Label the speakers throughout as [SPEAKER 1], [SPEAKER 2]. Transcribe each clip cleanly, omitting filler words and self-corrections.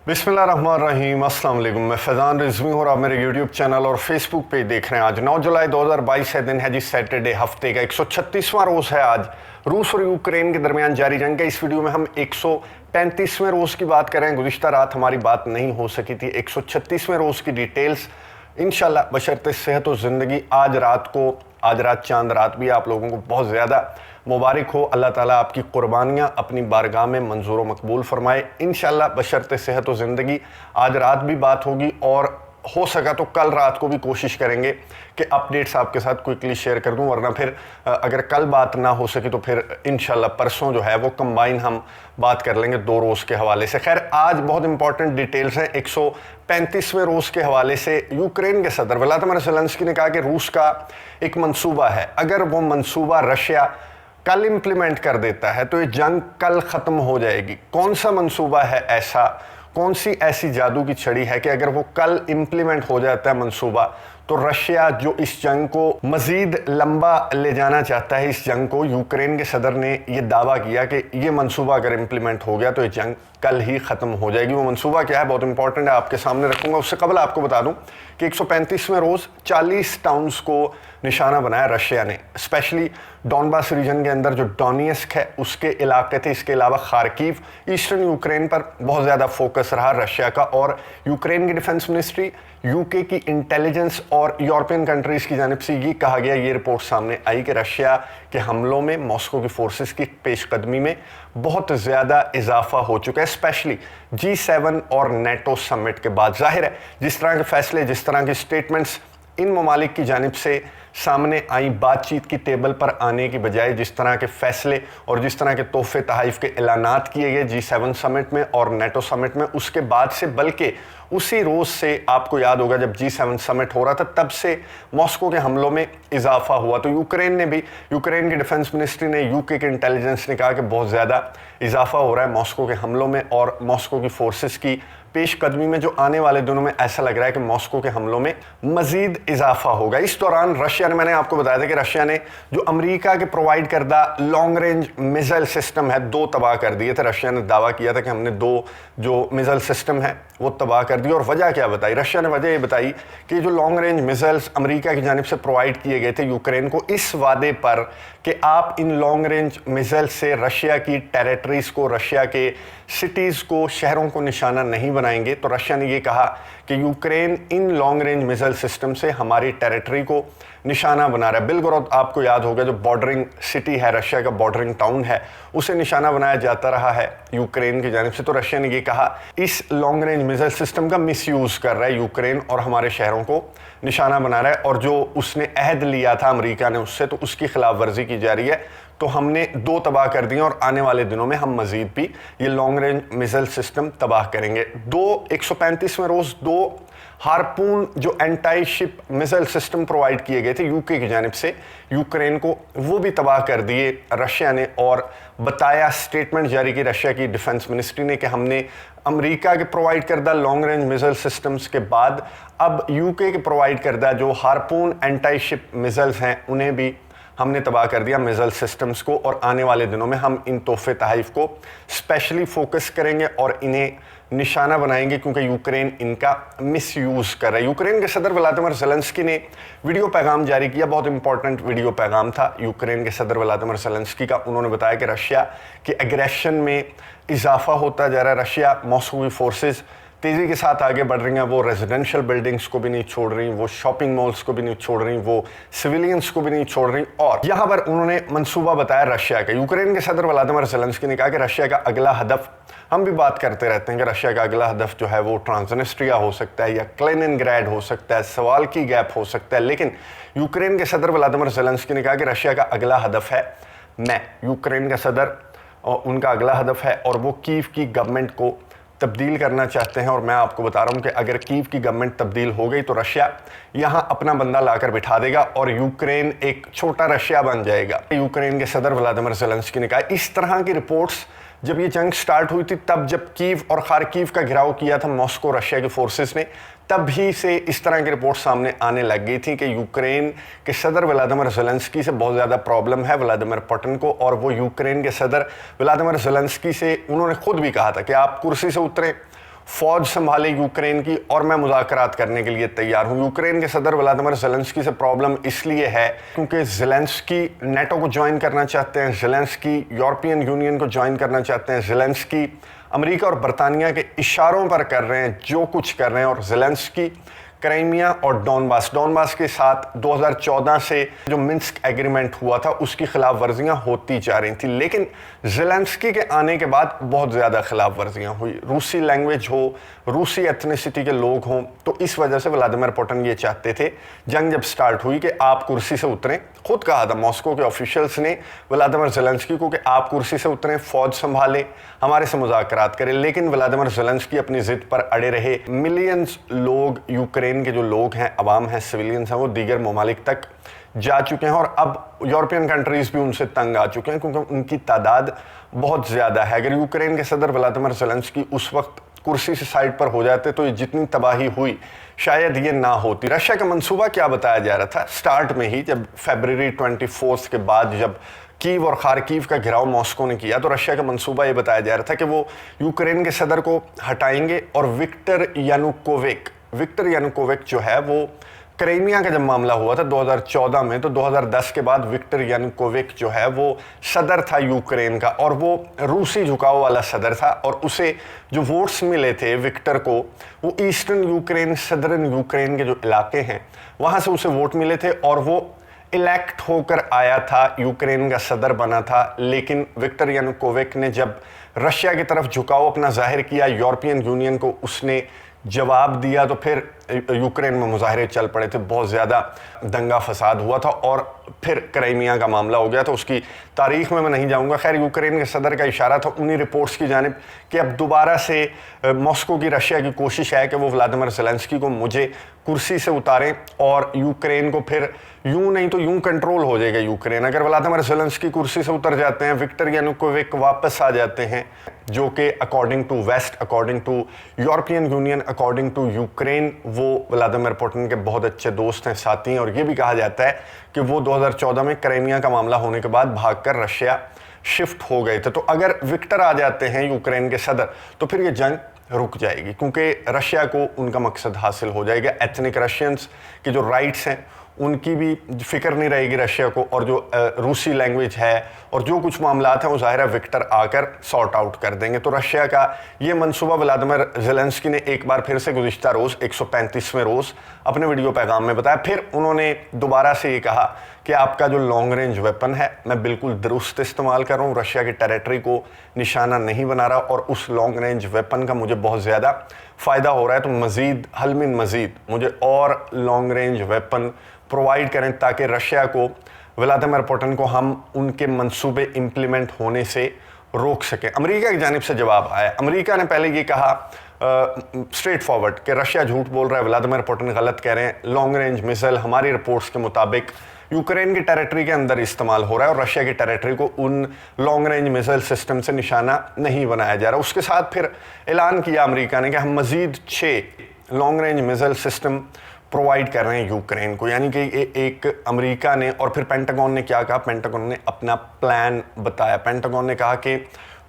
[SPEAKER 1] बिस्मिल्लाहिर्रहमानिर्रहीम, अस्सलाम वालेकुम। मैं फैज़ान रिजवी हूँ और आप मेरे यूट्यूब चैनल और फेसबुक पे देख रहे हैं। आज 9 जुलाई 2022 है, दिन है जी सैटरडे, हफ्ते का 136वां रोज़ है। आज रूस और यूक्रेन के दरमियान जारी जंग है। इस वीडियो में हम 135वें रोज़ की बात करें। गुज़िश्ता रात हमारी बात नहीं हो सकी थी। 136वें रोज़ की डिटेल्स इंशाल्लाह बशर्ते सेहत और ज़िंदगी आज रात चांद रात भी आप लोगों को बहुत ज़्यादा मुबारक हो। अल्लाह ताला आपकी कुर्बानियाँ अपनी बारगाह में मंजूर व मकबूल फरमाए। इंशाल्लाह बशर्ते सेहत और ज़िंदगी आज रात भी बात होगी और हो सका तो कल रात को भी कोशिश करेंगे कि अपडेट्स आपके साथ क्विकली शेयर कर दूं, वरना फिर अगर कल बात ना हो सकी तो फिर इंशाल्लाह परसों जो है वो कंबाइन हम बात कर लेंगे 2 रोज़ के हवाले से। खैर आज बहुत इंपॉर्टेंट डिटेल्स हैं। 135वें रोज़ के हवाले से यूक्रेन के सदर व्लादिमीर ज़ेलेंस्की ने कहा कि रूस का एक मंसूबा है, अगर वो मंसूबा रशिया कल इम्प्लीमेंट कर देता है तो ये जंग कल ख़त्म हो जाएगी। कौन सा मंसूबा है ऐसा, कौन सी ऐसी जादू की छड़ी है कि अगर वो कल इम्प्लीमेंट हो जाता है मंसूबा तो रशिया जो इस जंग को मज़ीद लंबा ले जाना चाहता है, इस जंग को, यूक्रेन के सदर ने ये दावा किया कि ये मंसूबा अगर इम्प्लीमेंट हो गया तो ये जंग कल ही ख़त्म हो जाएगी। वो मंसूबा क्या है, बहुत इंपॉर्टेंट है, आपके सामने रखूँगा। उससे कबल आपको बता दूँ कि 135वें रोज़ 40 टाउन्स को निशाना बनाया रशिया ने, स्पेशली डॉनबास रीजन के अंदर जो डोनेट्स्क है उसके इलाके थे। इसके अलावा खार्किव, ईस्टर्न यूक्रेन पर बहुत ज़्यादा फोकस रहा रशिया का। और यूक्रेन की डिफेंस मिनिस्ट्री, यूके की इंटेलिजेंस और यूरोपियन कंट्रीज़ की जानिब से ये कहा गया, ये रिपोर्ट सामने आई कि रशिया के हमलों में मॉस्को की फोर्सेस की पेशकदमी में बहुत ज़्यादा इजाफा हो चुका है, स्पेशली G7 और नेटो समिट के बाद। जाहिर है जिस तरह के फैसले, जिस तरह के स्टेटमेंट्स इन ममालिक की जानिब से सामने आई, बातचीत की टेबल पर आने की बजाय जिस तरह के फैसले और जिस तरह के तोहफे तहाइफ के ऐलानात किए गए G7 समिट में और नेटो समिट में, उसके बाद से, बल्कि उसी रोज़ से आपको याद होगा जब G7 समिट हो रहा था तब से मॉस्को के हमलों में इजाफा हुआ। तो यूक्रेन ने भी, यूक्रेन की डिफेंस मिनिस्ट्री ने, यूके के इंटेलिजेंस ने कहा कि बहुत ज़्यादा इजाफा हो रहा है मॉस्को के हमलों में और मॉस्को की फोर्सेस की पेशकदमी में, जो आने वाले दिनों में ऐसा लग रहा है कि मॉस्को के हमलों में मज़ीद इजाफा होगा। इस दौरान रशिया ने, मैंने आपको बताया था कि रशिया ने जो अमेरिका के प्रोवाइड करदा लॉन्ग रेंज मिसाइल सिस्टम है 2 तबाह कर दिए थे। रशिया ने दावा किया था कि हमने 2 जो मिसाइल सिस्टम है वो तबाह कर दिए। और वजह क्या बताई रशिया ने? वजह ये बताई कि जो लॉन्ग रेंज मिसाइल्स अमेरिका की जानिब से प्रोवाइड किए गए थे यूक्रेन को, इस वादे पर कि आप इन लॉन्ग रेंज मिसाइल से रशिया की टेरिटरीज़ को, रशिया के सिटीज़ को, शहरों को निशाना नहीं बनाएंगे। तो रशिया ने ये कहा कि Ukraine in long range missile system से हमारी टेरिटरी को निशाना बना रहा है। बिलगोरोद आपको याद होगा जो बॉर्डरिंग सिटी है, रशिया का बॉर्डरिंग टाउन है, उसे निशाना बनाया जाता रहा है यूक्रेन की जानिब से। तो रशिया ने ये कहा इस लॉन्ग रेंज मिसाइल सिस्टम का मिसयूज़ कर रहा है यूक्रेन और हमारे शहरों को निशाना बना रहा है, और जो उसने अहद लिया था अमेरिका ने उससे, तो उसकी खिलाफ वर्जी की जा रही है। तो हमने 2 तबाह कर दिए और आने वाले दिनों में हम मज़ीद भी ये लॉन्ग रेंज मिसाइल सिस्टम तबाह करेंगे। 135वें रोज़ 2 हार्पून जो anti ship missile system provide किए गए थे यूके की जानिब से यूक्रेन को, वो भी तबाह कर दिए रशिया ने। और बताया, स्टेटमेंट जारी की रशिया की डिफेंस मिनिस्ट्री ने कि हमने अमेरिका के प्रोवाइड करदा लॉन्ग रेंज मिसाइल सिस्टम्स के बाद अब यूके के प्रोवाइड करदा जो हार्पून एंटी शिप मिसाइल्स हैं उन्हें भी हमने तबाह कर दिया, मिसाइल सिस्टम्स को। और आने वाले दिनों में हम इन तोहफे तहाइफ को स्पेशली फोकस करेंगे और इन्हें निशाना बनाएंगे क्योंकि यूक्रेन इनका मिसयूज़ कर रहा है। यूक्रेन के सदर व्लादिमीर ज़ेलेंस्की ने वीडियो पैगाम जारी किया, बहुत इंपॉर्टेंट वीडियो पैगाम था यूक्रेन के सदर व्लादिमीर ज़ेलेंस्की का। उन्होंने बताया कि रशिया के एग्रेशन में इजाफा होता जा रहा है, रशिया मॉस्को की फोर्सेस तेज़ी के साथ आगे बढ़ रही हैं, वो रेजिडेंशियल बिल्डिंग्स को भी नहीं छोड़ रही, वो शॉपिंग मॉल्स को भी नहीं छोड़ रही, वो सिविलियंस को भी नहीं छोड़ रही। और यहाँ पर उन्होंने मंसूबा बताया रशिया का। यूक्रेन के सदर व्लादिमीर ज़ेलेंस्की ने कहा कि रशिया का अगला हदफ, हम भी बात करते रहते हैं कि रशिया का अगला हदफ जो है वो ट्रांसनिस्ट्रिया हो सकता है या कलिनिनग्राड हो सकता है, सवाल की गैप हो सकता है, लेकिन यूक्रेन के सदर व्लादिमीर ज़ेलेंस्की ने कहा कि रशिया का अगला हदफ है मैं, यूक्रेन का सदर, और उनका अगला हदफ है और वो कीव की गवर्नमेंट को तब्दील करना चाहते हैं। और मैं आपको बता रहा हूं कि अगर कीव की गवर्नमेंट तब्दील हो गई तो रशिया यहां अपना बंदा लाकर बिठा देगा और यूक्रेन एक छोटा रशिया बन जाएगा। यूक्रेन के सदर व्लादिमीर ज़ेलेंस्की ने कहा। इस तरह की रिपोर्ट्स जब ये जंग स्टार्ट हुई थी तब जब कीव और खार्किव का घेराव किया था मॉस्को रशिया की फोर्सेस ने, तभी से इस तरह की रिपोर्ट सामने आने लग गई थी कि यूक्रेन के सदर व्लादिमीर ज़ेलेंस्की से बहुत ज़्यादा प्रॉब्लम है व्लादिमीर पुतिन को। और वो यूक्रेन के सदर व्लादिमीर ज़ेलेंस्की से उन्होंने खुद भी कहा था कि आप कुर्सी से उतरें फौज संभाले यूक्रेन की और मैं मुज़ाकरात करने के लिए तैयार हूं। यूक्रेन के सदर व्लादिमीर ज़ेलेंस्की से प्रॉब्लम इसलिए है क्योंकि ज़ेलेंस्की नेटो को ज्वाइन करना चाहते हैं, ज़ेलेंस्की यूरोपियन यूनियन को ज्वाइन करना चाहते हैं, ज़ेलेंस्की अमेरिका और बरतानिया के इशारों पर कर रहे हैं जो कुछ कर रहे हैं, और ज़ेलेंस्की क्राइमिया और डॉनबास के साथ 2014 से जो मिन्स्क एग्रीमेंट हुआ था उसकी खिलाफ वर्जियाँ होती जा रही थी। लेकिन ज़ेलेंस्की के आने के बाद बहुत ज़्यादा खिलाफ वर्जियाँ हुई, रूसी लैंग्वेज हो, रूसी एथनिसिटी के लोग हों, तो इस वजह से व्लादिमीर पुतिन ये चाहते थे जंग जब स्टार्ट हुई कि आप कुर्सी से उतरें। खुद कहा था मॉस्को के ऑफिशियल्स ने व्लादिमीर ज़ेलेंस्की को कि आप कुर्सी से उतरें, फौज संभालें, हमारे से मुज़ाकरात करें। लेकिन व्लादिमीर ज़ेलेंस्की अपनी ज़िद पर अड़े रहे। मिलियंस लोग, यूक्रेन के जो लोग हैं, अवाम हैं, सिविलियंस हैं, वो दीगर ममालिक तक जा चुके हैं और अब यूरोपियन कंट्रीज़ भी उनसे तंग आ चुके हैं क्योंकि उनकी तादाद बहुत ज़्यादा है। अगर यूक्रेन के सदर व्लादिमीर ज़ेलेंस्की उस वक्त कुर्सी से साइड पर हो जाते तो ये जितनी तबाही हुई शायद ये ना होती। रशिया का मंसूबा क्या बताया जा रहा था स्टार्ट में ही, जब फरवरी 24 के बाद जब कीव और खारकीव का घिराव मॉस्को ने किया तो रशिया का मंसूबा ये बताया जा रहा था कि वो यूक्रेन के सदर को हटाएंगे और विक्टर यानुकोविच जो है वो क्राइमिया का जब मामला हुआ था 2014 में, तो 2010 के बाद विक्टर यानुकोविच जो है वो सदर था यूक्रेन का और वो रूसी झुकाव वाला सदर था और उसे जो वोट्स मिले थे विक्टर को, वो ईस्टर्न यूक्रेन, सदर्न यूक्रेन के जो इलाके हैं वहाँ से उसे वोट मिले थे और वो इलेक्ट होकर आया था, यूक्रेन का सदर बना था। लेकिन विक्टर यानुकोविच ने जब रशिया की तरफ झुकाव अपना जाहिर किया, यूरोपियन यूनियन को उसने जवाब दिया, तो फिर यूक्रेन में मुजाहरे चल पड़े थे, बहुत ज़्यादा दंगा फसाद हुआ था और फिर क्राइमिया का मामला हो गया। तो उसकी तारीख में मैं नहीं जाऊंगा। खैर, यूक्रेन के सदर का इशारा था उन्हीं रिपोर्ट्स की जानिब कि अब दोबारा से मॉस्को की, रशिया की कोशिश है कि वो व्लादिमीर ज़ेलेंस्की को मुझे कुर्सी से उतारें और यूक्रेन को फिर यूं नहीं तो यूं कंट्रोल हो जाएगा यूक्रेन। अगर व्लादिमीर ज़ेलेंस्की कुर्सी से उतर जाते हैं, विक्टर यानुकोविच वापस आ जाते हैं, जो कि according to West, according to European Union, according to Ukraine, वो व्लादिमीर पुतिन के बहुत अच्छे दोस्त हैं, साथी हैं। और ये भी कहा जाता है कि वो 2014 में क्राइमिया का मामला होने के बाद भागकर रशिया शिफ्ट हो गए थे। तो अगर विक्टर आ जाते हैं यूक्रेन के सदर तो फिर ये जंग रुक जाएगी क्योंकि रशिया को उनका मकसद हासिल हो जाएगा। एथनिक रशियंस के जो राइट्स हैं उनकी भी फिक्र नहीं रहेगी रशिया को, और जो रूसी लैंग्वेज है और जो कुछ मामलात हैं वो ज़ाहिर है विक्टर आकर सॉर्ट आउट कर देंगे। तो रशिया का ये मंसूबा व्लादिमीर ज़ेलेंस्की ने एक बार फिर से गुज़िश्ता रोज़ 135वें रोज़ अपने वीडियो पैगाम में बताया। फिर उन्होंने दोबारा से ये कहा कि आपका जो लॉन्ग रेंज वेपन है मैं बिल्कुल दुरुस्त इस्तेमाल कर रहा हूँ, रशिया की टेरिटरी को निशाना नहीं बना रहा और उस लॉन्ग रेंज वेपन का मुझे बहुत ज़्यादा फ़ायदा हो रहा है। तो मज़ीद हलमिन मज़ीद मुझे और लॉन्ग रेंज वेपन प्रोवाइड करें ताकि रशिया को, व्लादिमीर पुतिन को हम उनके मंसूबे इम्प्लीमेंट होने से रोक सकें। अमेरिका की जानिब से जवाब आया। अमेरिका ने पहले ये कहा स्ट्रेट फॉरवर्ड कि रशिया झूठ बोल रहा है, व्लादिमीर पुतिन गलत कह रहे हैं, लॉन्ग रेंज मिसाइल हमारी रिपोर्ट्स के मुताबिक यूक्रेन की टेरिटरी के अंदर इस्तेमाल हो रहा है और रशिया की टेरिटरी को उन लॉन्ग रेंज मिसाइल सिस्टम से निशाना नहीं बनाया जा रहा। उसके साथ फिर ऐलान किया अमेरिका ने कि हम मज़ीद 6 long range missile system provide कर रहे हैं यूक्रेन को। यानी कि एक अमेरिका ने, और फिर पेंटागन ने क्या कहा, पेंटागन ने अपना प्लान बताया। पेंटागन ने कहा कि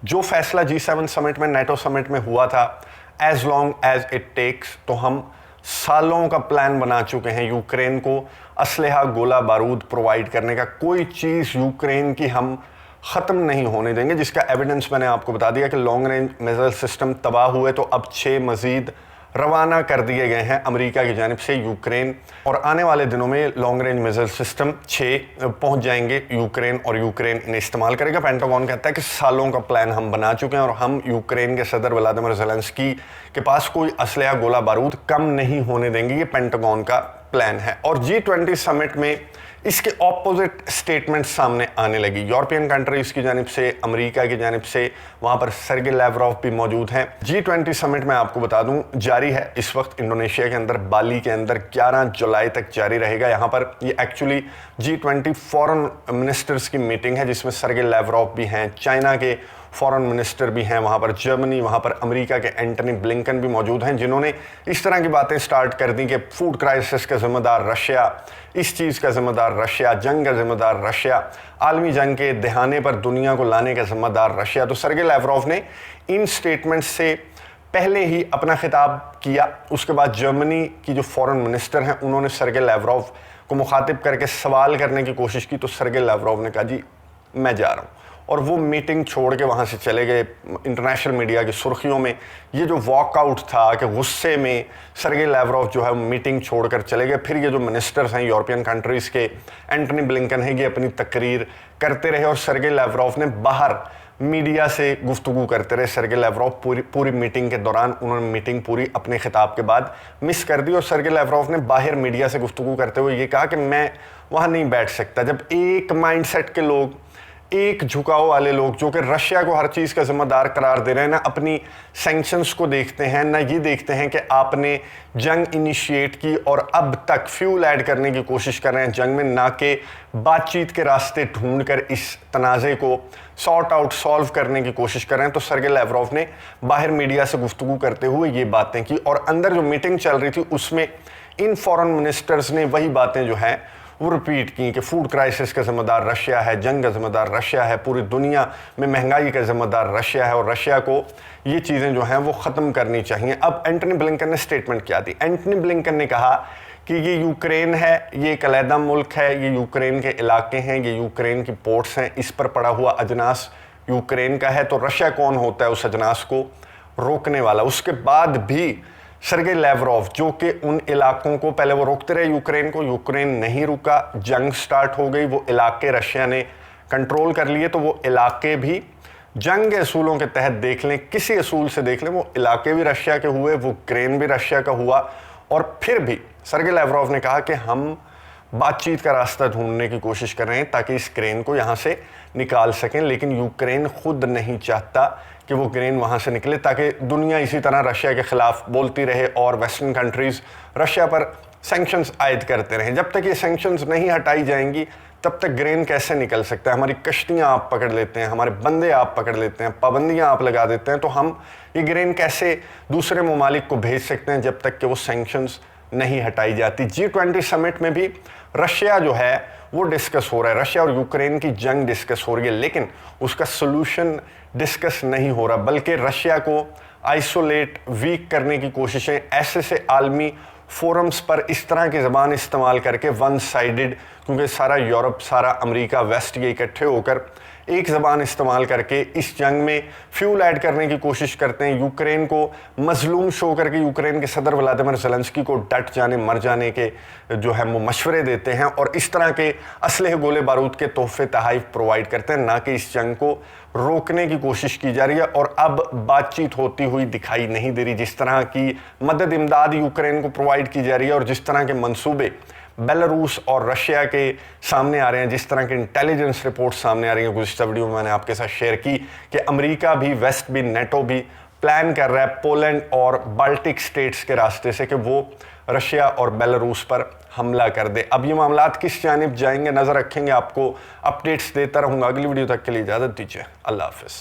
[SPEAKER 1] जो फैसला G7 समिट में, नेटो समिट में हुआ था, as long as it takes, तो हम सालों का प्लान बना चुके हैं यूक्रेन को असलहा, गोला बारूद प्रोवाइड करने का। कोई चीज़ यूक्रेन की हम ख़त्म नहीं होने देंगे, जिसका एविडेंस मैंने आपको बता दिया कि लॉन्ग रेंज मिसाइल सिस्टम तबाह हुए तो अब 6 मज़ीद रवाना कर दिए गए हैं अमेरिका की जानिब से यूक्रेन, और आने वाले दिनों में लॉन्ग रेंज मिसाइल सिस्टम 6 पहुंच जाएंगे यूक्रेन और यूक्रेन इन्हें इस्तेमाल करेगा। पेंटागन कहता है कि सालों का प्लान हम बना चुके हैं और हम यूक्रेन के सदर व्लादिमीर ज़ेलेंस्की के पास कोई असलहा, गोला बारूद कम नहीं होने देंगे। ये पेंटागन का प्लान है। और G20 समिट में इसके ऑपोजिट स्टेटमेंट सामने आने लगी। यूरोपियन कंट्रीज़ की जानिब से, अमेरिका की जानिब से, वहाँ पर सर्गे लैवरोव भी मौजूद हैं। G20 समिट में आपको बता दूँ जारी है इस वक्त इंडोनेशिया के अंदर, बाली के अंदर, 11 जुलाई तक जारी रहेगा। यहाँ पर ये एक्चुअली G20 फॉरेन मिनिस्टर्स की मीटिंग है जिसमें सर्गे लैवरोव भी हैं, चाइना के फॉरेन मिनिस्टर भी हैं, वहाँ पर जर्मनी, वहाँ पर अमेरिका के एंटनी ब्लिंकन भी मौजूद हैं, जिन्होंने इस तरह की बातें स्टार्ट कर दी कि फूड क्राइसिस का ज़िम्मेदार रशिया, इस चीज़ का ज़िम्मेदार रशिया, जंग का ज़िम्मेदार रशिया, आलमी जंग के दहाने पर दुनिया को लाने का ज़िम्मेदार रशिया। तो सर्गे लैवरोव ने इन स्टेटमेंट से पहले ही अपना खिताब किया। उसके बाद जर्मनी की जो फॉरेन मिनिस्टर हैं उन्होंने सरगे लैवरोव को मुखातिब करके सवाल करने की कोशिश की, तो सरगे लैवरोव ने कहा जी मैं जा रहा हूँ, और वो मीटिंग छोड़ के वहाँ से चले गए। इंटरनेशनल मीडिया की सुर्खियों में ये जो वॉकआउट था कि गुस्से में सरगे लैवरोव जो है मीटिंग छोड़कर चले गए। फिर ये जो मिनिस्टर्स हैं यूरोपियन कंट्रीज़ के, एंटनी ब्लिंकन है, ये अपनी तकरीर करते रहे और सरगे लैवरोव ने बाहर मीडिया से गुफ्तगू करते रहे। सरगे लैवरोव पूरी मीटिंग के दौरान उन्होंने मीटिंग पूरी अपने खिताब के बाद मिस कर दी, और सरगे लैवरोव ने बाहर मीडिया से गुफ्तगू करते हुए ये कहा कि मैं वहाँ नहीं बैठ सकता। जब एक माइंडसेट के लोग, एक झुकाव वाले लोग जो कि रशिया को हर चीज़ का जिम्मेदार करार दे रहे हैं, ना अपनी सैंक्शंस को देखते हैं, ना ये देखते हैं कि आपने जंग इनिशिएट की और अब तक फ्यूल ऐड करने की कोशिश कर रहे हैं जंग में, ना कि बातचीत के रास्ते ढूंढकर इस तनाज़े को सॉल्व करने की कोशिश कर रहे हैं। तो सरगे लैवरोव ने बाहर मीडिया से गुफ्तगू करते हुए ये बातें की, और अंदर जो मीटिंग चल रही थी उसमें इन फॉरेन मिनिस्टर्स ने वही बातें जो हैं वो रिपीट की कि फूड क्राइसिस का ज़िम्मेदार रशिया है, जंग का ज़िम्मेदार रशिया है, पूरी दुनिया में महंगाई का ज़िम्मेदार रशिया है, और रशिया को ये चीज़ें जो हैं वो ख़त्म करनी चाहिए। अब एंटनी ब्लिंकन ने स्टेटमेंट क्या दी? एंटनी ब्लिंकन ने कहा कि ये यूक्रेन है, ये एक अलहदा मुल्क है, ये यूक्रेन के इलाके हैं, ये यूक्रेन की पोर्ट्स हैं, इस पर पड़ा हुआ अजनास यूक्रेन का है, तो रशिया कौन होता है उस अजनास को रोकने वाला? उसके बाद भी सरगे लैवरोव जो कि उन इलाकों को, पहले वो रोकते रहे यूक्रेन को, यूक्रेन नहीं रुका, जंग स्टार्ट हो गई, वो इलाके रशिया ने कंट्रोल कर लिए, तो वो इलाके भी जंग असूलों के तहत देख लें, किसी असूल से देख लें, वो इलाके भी रशिया के हुए, वो यूक्रेन भी रशिया का हुआ। और फिर भी सरगे लैवरोव ने कहा कि हम बातचीत का रास्ता ढूंढने की कोशिश कर रहे हैं ताकि इस यूक्रेन को यहाँ से निकाल सकें, लेकिन यूक्रेन खुद नहीं चाहता कि वो यूक्रेन वहाँ से निकले, ताकि दुनिया इसी तरह रशिया के ख़िलाफ़ बोलती रहे और वेस्टर्न कंट्रीज़ रशिया पर सैंक्शंस आयद करते रहें। जब तक ये सैंक्शंस नहीं हटाई जाएंगी तब तक यूक्रेन कैसे निकल सकता है? हमारी कश्तियाँ आप पकड़ लेते हैं, हमारे बंदे आप पकड़ लेते हैं, पाबंदियाँ आप लगा देते हैं, तो हम ये यूक्रेन कैसे दूसरे ममालिक को भेज सकते हैं जब तक कि वो सैंक्शंस नहीं हटाई जाती? G20 समिट में भी रशिया जो है वो डिस्कस हो रहा है, रशिया और यूक्रेन की जंग डिस्कस हो रही है, लेकिन उसका सोल्यूशन डिस्कस नहीं हो रहा, बल्कि रशिया को आइसोलेट, वीक करने की कोशिशें ऐसे से आलमी फोरम्स पर इस तरह की ज़बान इस्तेमाल करके, वन साइडेड, क्योंकि सारा यूरोप, सारा अमेरिका, वेस्ट ये इकट्ठे होकर एक ज़बान इस्तेमाल करके इस जंग में फ्यूल ऐड करने की कोशिश करते हैं, यूक्रेन को मजलूम शो करके यूक्रेन के सदर व्लादिमीर ज़ेलेंस्की को डट जाने, मर जाने के जो है वो मशवरे देते हैं, और इस तरह के असलहे, गोले बारूद के तोहफे तहाइफ प्रोवाइड करते हैं, ना कि इस जंग को रोकने की कोशिश की जा रही है। और अब बातचीत होती हुई दिखाई नहीं दे रही। जिस तरह की मदद इमदाद यूक्रेन को प्रोवाइड की जा रही है और जिस तरह के मंसूबे बेलारूस और रशिया के सामने आ रहे हैं, जिस तरह की इंटेलिजेंस रिपोर्ट सामने आ रही है, गुज़िश्ता वीडियो में मैंने आपके साथ शेयर की कि अमेरिका भी, वेस्ट भी, नेटो भी प्लान कर रहा है पोलैंड और बाल्टिक स्टेट्स के रास्ते से कि वो रशिया और बेलारूस पर हमला कर दे। अब ये मामलात किस जानिब जाएंगे, नज़र रखेंगे, आपको अपडेट्स देता रहूँगा। अगली वीडियो तक के लिए इजाज़त दीजिए। अल्लाह हाफ़िज़।